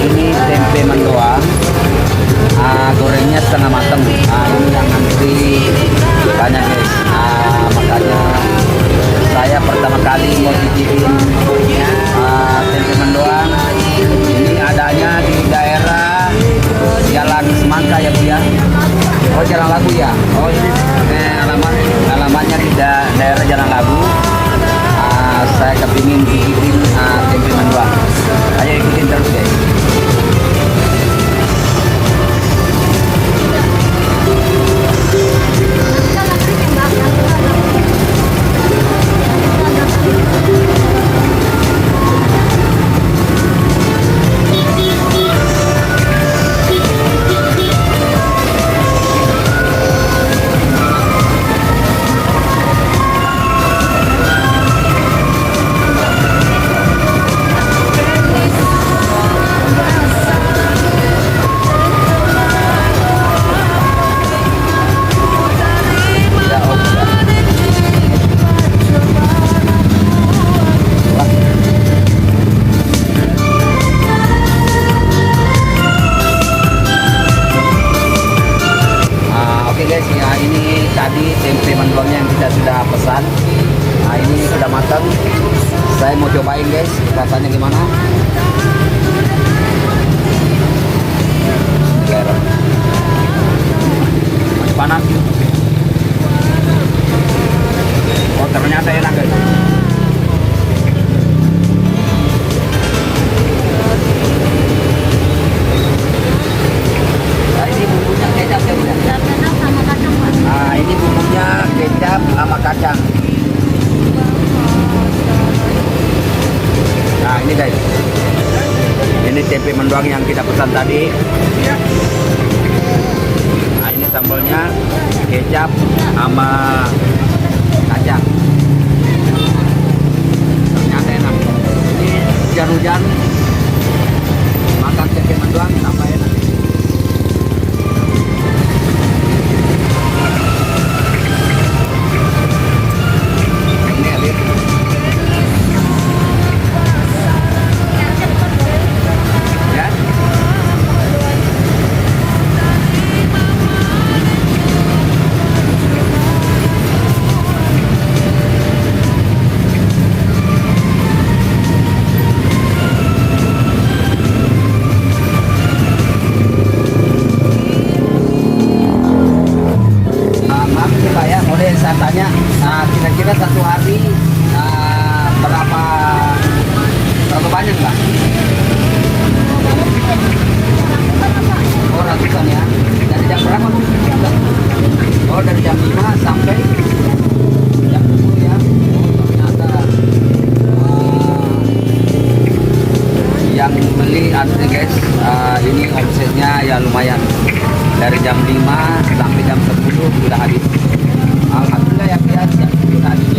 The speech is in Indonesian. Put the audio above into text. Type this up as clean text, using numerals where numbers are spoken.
ini tempe mendoan. Gorengnya setengah matang. Ini yang antri banyak guys. Makanya saya pertama kali mau cicipin tempe mendoan. Ini adanya di daerah Jalan Semangka ya Bu ya. Oh, Jalan Labu ya. Oh, ini alamannya di daerah Jalan Labu. Saya kepingin cicipin tempe mendoan. Ayo ikutin terus guys. Guys ya, ini tadi tempe mendoannya yang kita sudah pesan. Ini sudah matang. Saya mau cobain guys, rasanya gimana? Masih panas. Oh, ternyata enak guys. Ini bumbunya kecap sama kacang. Nah ini guys, ini tempe mendoan yang kita pesan tadi. Nah ini sambalnya kecap sama kacang. Ternyata enak. Ini hujan-hujan makan tempe mendoan tambah enak. Saya tanya, kira-kira satu hari berapa banyak Mbak? Oh, ratusan ya. Dari jam berapa? Oh, dari jam 5 sampai jam 10 ya. Oh, ternyata yang beli antri guys. Ini omsetnya ya lumayan. Dari jam 5 sampai jam 10 sudah habis. Alhamdulillah ya guys, yang tadi